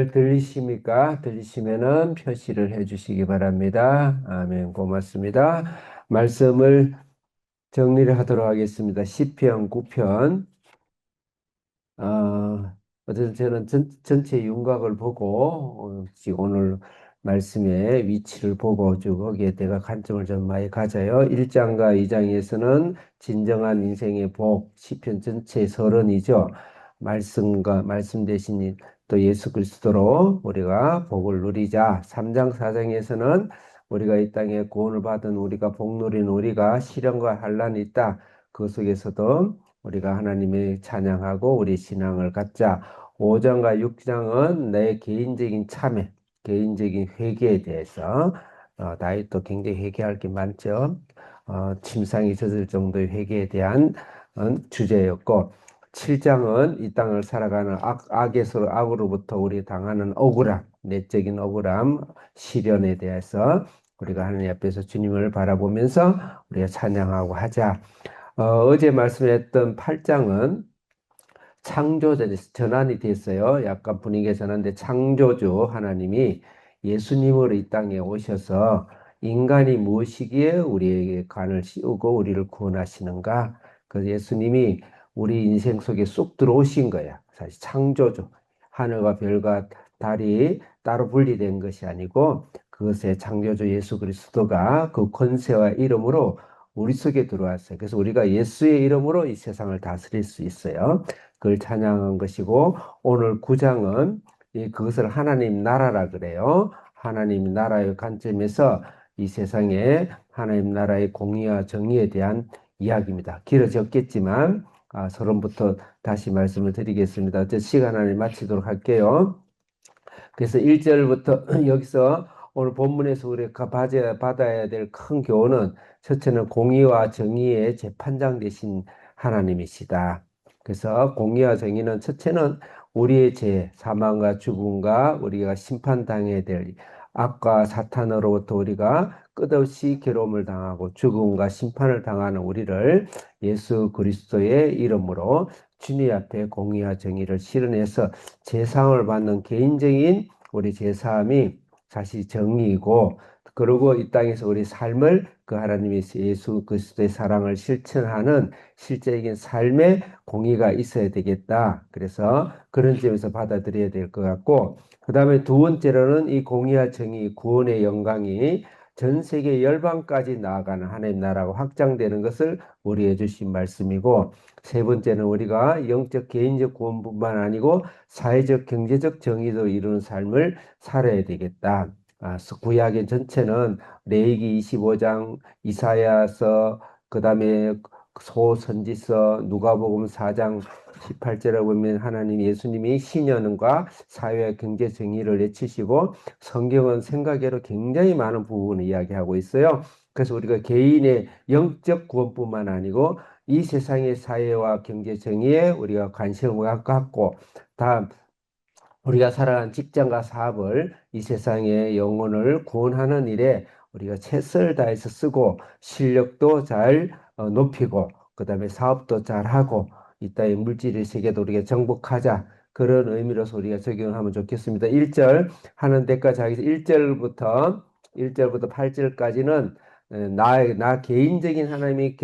잘 들리십니까? 들리시면은 표시를 해 주시기 바랍니다. 아멘. 고맙습니다. 말씀을 정리를 하도록 하겠습니다. 시편 9편. 어쨌든 저는 전체 윤곽을 보고, 지금 오늘 말씀의 위치를 보고 쭉 거기에 내가 관점을 좀 많이 가져요. 1장과 2장에서는 진정한 인생의 복, 시편 전체의 서론이죠. 말씀 대신 또 예수 그리스도로 우리가 복을 누리자. 3장, 4장에서는 우리가 이 땅에 구원을 받은 우리가 복 누린 우리가 시련과 환난이 있다. 그 속에서도 우리가 하나님의 찬양하고 우리 신앙을 갖자. 5장과 6장은 내 개인적인 참회, 개인적인 회개에 대해서 나이도 굉장히 회개할 게 많죠. 침상이 젖을 정도의 회개에 대한 주제였고 7장은 이 땅을 살아가는 악으로부터 우리 당하는 억울함, 내적인 억울함, 시련에 대해서 우리가 하나님 앞에서 주님을 바라보면서 우리가 찬양하고 하자. 어제 말씀했던 8장은 창조전에 전환이 됐어요. 약간 분위기가 전환돼 창조주 하나님이 예수님으로 이 땅에 오셔서 인간이 무엇이기에 우리에게 관을 씌우고 우리를 구원하시는가? 그 예수님이 우리 인생 속에 쑥 들어오신 거야. 사실 창조주. 하늘과 별과 달이 따로 분리된 것이 아니고 그것의 창조주 예수 그리스도가 그 권세와 이름으로 우리 속에 들어왔어요. 그래서 우리가 예수의 이름으로 이 세상을 다스릴 수 있어요. 그걸 찬양한 것이고 오늘 9장은 그것을 하나님 나라라 그래요. 하나님 나라의 관점에서 이 세상에 하나님 나라의 공의와 정의에 대한 이야기입니다. 길어졌겠지만 서론부터 다시 말씀을 드리겠습니다. 어째 시간 안에 마치도록 할게요. 그래서 1절부터 여기서 오늘 본문에서 우리가 받아야 될 큰 교훈은 첫째는 공의와 정의의 재판장 되신 하나님이시다. 그래서 공의와 정의는 첫째는 우리의 죄, 사망과 죽음과 우리가 심판당해야 될 악과 사탄으로부터 우리가 끝없이 괴로움을 당하고 죽음과 심판을 당하는 우리를 예수 그리스도의 이름으로 주님 앞에 공의와 정의를 실현해서 제상을 받는 개인적인 우리 제사함이 사실 정의이고 그리고 이 땅에서 우리 삶을 그 하나님의 예수 그리스도의 사랑을 실천하는 실제적인 삶의 공의가 있어야 되겠다. 그래서 그런 점에서 받아들여야 될 것 같고 그 다음에 두 번째로는 이 공의와 정의 구원의 영광이 전 세계 열방까지 나아가는 하나님 나라가 확장되는 것을 우리해 주신 말씀이고 세 번째는 우리가 영적 개인적 구원뿐만 아니고 사회적 경제적 정의도 이루는 삶을 살아야 되겠다. 구약의 전체는 레위기 25장, 이사야서, 그 다음에 소선지서, 누가복음 4장 18절에 보면 하나님 예수님이 신년과 사회 경제 정의를 외치시고 성경은 생각외로 굉장히 많은 부분을 이야기하고 있어요. 그래서 우리가 개인의 영적 구원뿐만 아니고 이 세상의 사회와 경제 정의에 우리가 관심을 갖고 다음 우리가 살아가는 직장과 사업을 이 세상의 영혼을 구원하는 일에 우리가 최선을 다해서 쓰고 실력도 잘 높이고 그다음에 사업도 잘 하고 이 땅의 물질의 세계도 우리가 정복하자. 그런 의미로서 우리가 적용하면 좋겠습니다. 1절 하는 데까지 하겠습니다. 1절부터 8절까지는 나 개인적인 하나님의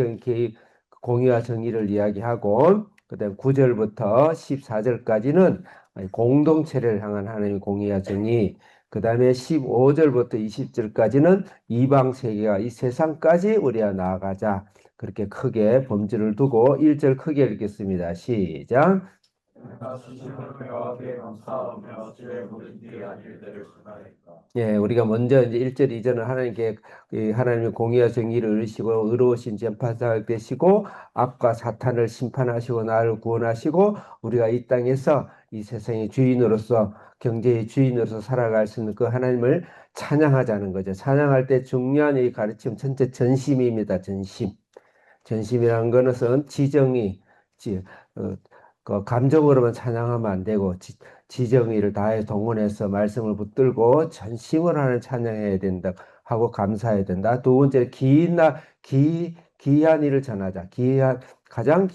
공의와 정의를 이야기하고 그다음 9절부터 14절까지는 공동체를 향한 하나님의 공의와 정의, 그 다음에 15절부터 20절까지는 이방 세계가 이 세상까지 우리가 나아가자. 그렇게 크게 범주를 두고 1절 크게 읽겠습니다. 시작. 예, 우리가 먼저 이제 1절, 2절은 하나님께 하나님의 공의와 정의를 이루시고 의로우신 재판장 되시고 악과 사탄을 심판하시고 나를 구원하시고 우리가 이 땅에서 이 세상의 주인으로서 경제의 주인으로서 살아갈 수 있는 그 하나님을 찬양하자는 거죠. 찬양할 때 중요한 이 가르침 전체 전심입니다. 전심. 전심이라는 것은 지정의, 그 감정으로만 찬양하면 안 되고 지정의를 다해 동원해서 말씀을 붙들고 전심을 하는 찬양해야 된다 하고 감사해야 된다. 두 번째 기한 일을 전하자. 가장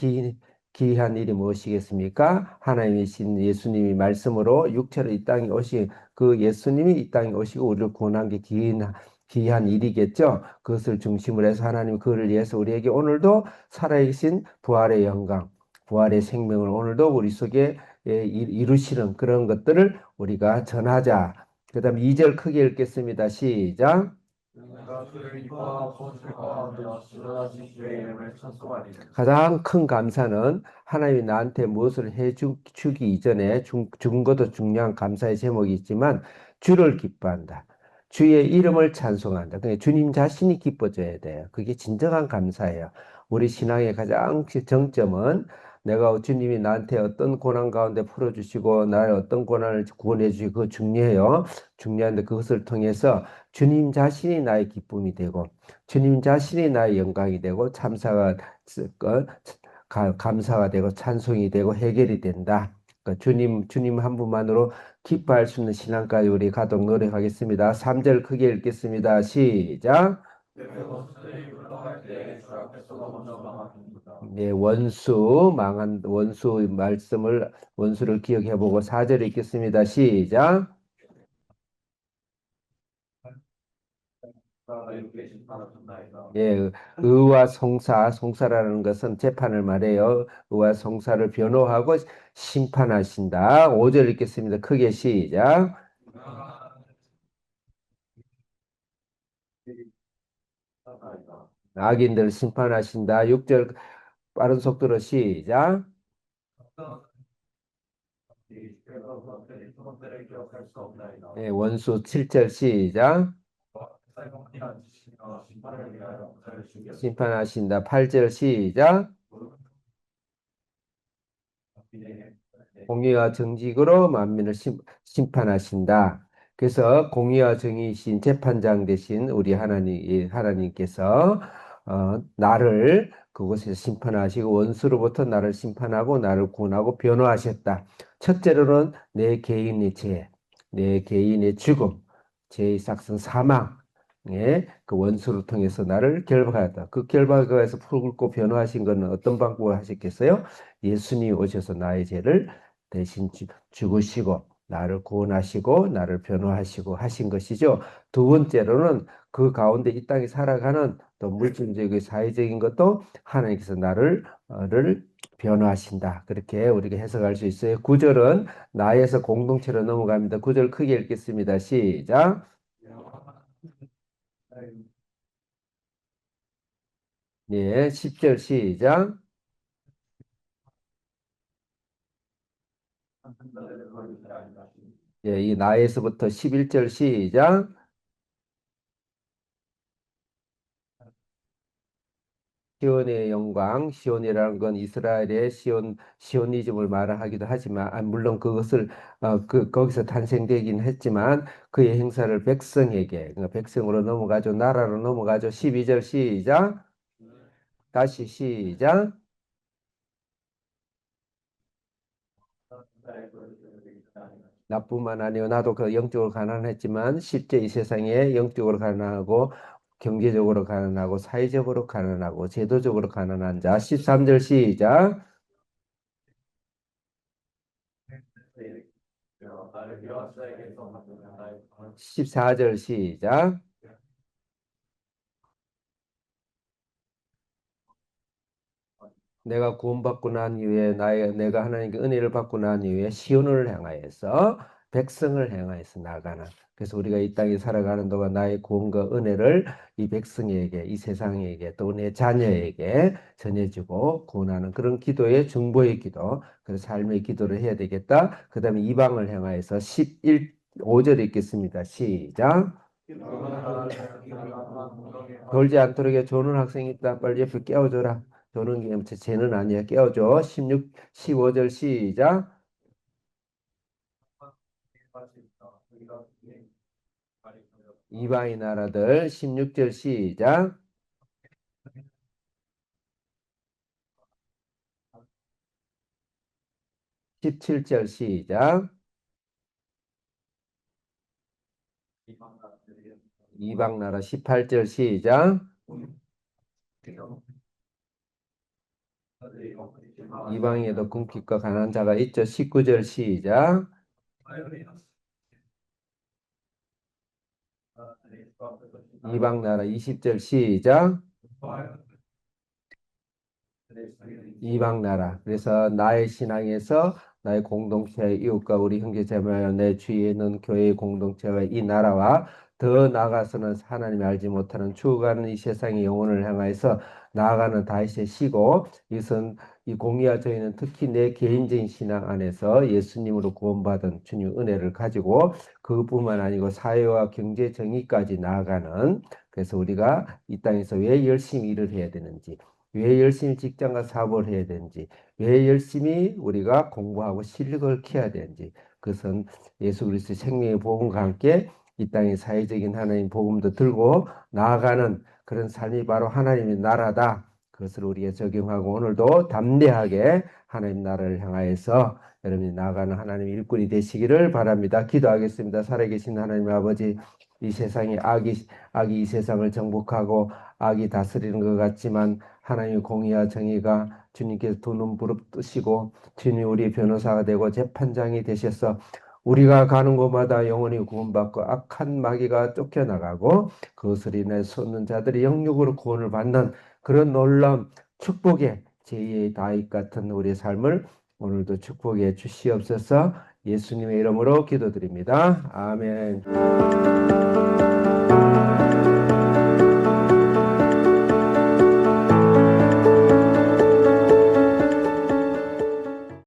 기이한 일이 무엇이겠습니까? 하나님이신 예수님이 말씀으로 육체로 이 땅에 오신 그 예수님이 이 땅에 오시고 우리를 구원한 게 기이한 일이겠죠. 그것을 중심으로 해서 하나님 그를 위해서 우리에게 오늘도 살아계신 부활의 영광, 부활의 생명을 오늘도 우리 속에 이루시는 그런 것들을 우리가 전하자. 그 다음 2절 크게 읽겠습니다. 시작. 가장 큰 감사는 하나님이 나한테 무엇을 해주기 이전에 준 것도 중요한 감사의 제목이 있지만 주를 기뻐한다. 주의 이름을 찬송한다. 그러니까 주님 자신이 기뻐져야 돼요. 그게 진정한 감사예요. 우리 신앙의 가장 정점은 내가 주님이 나한테 어떤 고난 가운데 풀어주시고 나의 어떤 고난을 구원해 주시고 그거 중요해요. 중요한데 그것을 통해서 주님 자신이 나의 기쁨이 되고 주님 자신이 나의 영광이 되고 참사가 감사가 되고 찬송이 되고 해결이 된다. 그러니까 주님 한 분만으로 기뻐할 수 있는 신앙까지 우리 가도록 노력하겠습니다. 3절 크게 읽겠습니다. 시작. 네, 원수 말씀을 원수를 기억해 보고 4절 읽겠습니다. 시작. 예, 의와 송사라는 것은 재판을 말해요. 의와 송사를 변호하고 심판하신다. 5절 읽겠습니다. 크게 시작. 악인들 심판하신다. 6절 빠른 속도로 시작. 예, 원수 7절 시작. 심판하신다. 8절 시작. 공의와 정직으로 만민을 심판하신다. 그래서 공의와 정의이신 재판장 되신 우리 하나님께서 나를 그곳에서 심판하시고 원수로부터 나를 심판하고 나를 구원하고 변호하셨다. 첫째로는 내 개인의 죄, 내 개인의 죽음, 죄의 삭슨 사망에 그 원수를 통해서 나를 결박하였다. 그 결박에서 풀고 변호하신 것은 어떤 방법을 하셨겠어요? 예수님이 오셔서 나의 죄를 대신 죽으시고 나를 구원하시고 나를 변호하시고 하신 것이죠. 두 번째로는 그 가운데 이 땅에 살아가는 또 물질적인 사회적인 것도 하나님께서 나를 변호하신다. 그렇게 우리가 해석할 수 있어요. 구절은 나에서 공동체로 넘어갑니다. 구절 크게 읽겠습니다. 시작. 예, 10절 시작. 예, 이 나에서부터 11절 시작. 시온의 영광, 시온이라는 건 이스라엘의 시오니즘을 말하기도 하지만, 물론 그것을, 거기서 탄생되긴 했지만, 그의 행사를 백성에게, 그러니까 백성으로 넘어가죠. 나라로 넘어가죠. 12절 시작. 다시 시작. 나뿐만 아니고 나도 그 영적으로 가난했지만 실제 이 세상에 영적으로 가난하고 경제적으로 가난하고 사회적으로 가난하고 제도적으로 가난한 자 13절 시작 14절 시작 내가 구원받고 난 이후에 내가 하나님께 은혜를 받고 난 이후에 시온을 향하여서 백성을 향하여서 나가는 그래서 우리가 이 땅에 살아가는 동안 나의 구원과 은혜를 이 백성에게 이 세상에게 또 내 자녀에게 전해주고 구원하는 그런 기도의 중보의 기도 그래서 삶의 기도를 해야 되겠다. 그 다음에 이방을 향하여서 5절 읽겠습니다. 시작 돌지 않도록 해 조는 학생이 있다. 빨리 옆에 깨워줘라. 조는 게 쟤는 아니야. 깨워줘. 15절 시작. 이방인 나라들 16절 시작. 17절 시작. 이방 나라 18절 시작. 이방에도 궁핍과 가난한 자가 있죠. 19절 시작. 이방 나라 20절 시작. 이방 나라. 그래서 나의 신앙에서 나의 공동체의 이웃과 우리 형제자매와 내 주위에 있는 교회의 공동체와 이 나라와 더 나아가서는 하나님이 알지 못하는 죽어가는 이 세상의 영혼을 향하여서 나아가는 다윗의 시고, 이것은 이 공의와 저희는 특히 내 개인적인 신앙 안에서 예수님으로 구원받은 주님 은혜를 가지고 그뿐만 아니고 사회와 경제 정의까지 나아가는, 그래서 우리가 이 땅에서 왜 열심히 일을 해야 되는지, 왜 열심히 직장과 사업을 해야 되는지, 왜 열심히 우리가 공부하고 실력을 키워야 되는지, 그것은 예수 그리스도의 생명의 복음과 함께 이 땅의 사회적인 하나님 복음도 들고 나아가는 그런 삶이 바로 하나님의 나라다. 그것을 우리가 적용하고 오늘도 담대하게 하나님 나라를 향하여서 여러분이 나아가는 하나님의 일꾼이 되시기를 바랍니다. 기도하겠습니다. 살아계신 하나님 아버지, 이 세상에 악이 이 세상을 정복하고 악이 다스리는 것 같지만 하나님의 공의와 정의가 주님께서 두 눈 부릅뜨시고 주님이 우리 변호사가 되고 재판장이 되셔서 우리가 가는 곳마다 영원히 구원받고 악한 마귀가 쫓겨나가고 그것을 인해 쏟는 자들이 영육으로 구원을 받는 그런 놀라운 축복의 제2의 다윗 같은 우리의 삶을 오늘도 축복해 주시옵소서. 예수님의 이름으로 기도드립니다. 아멘.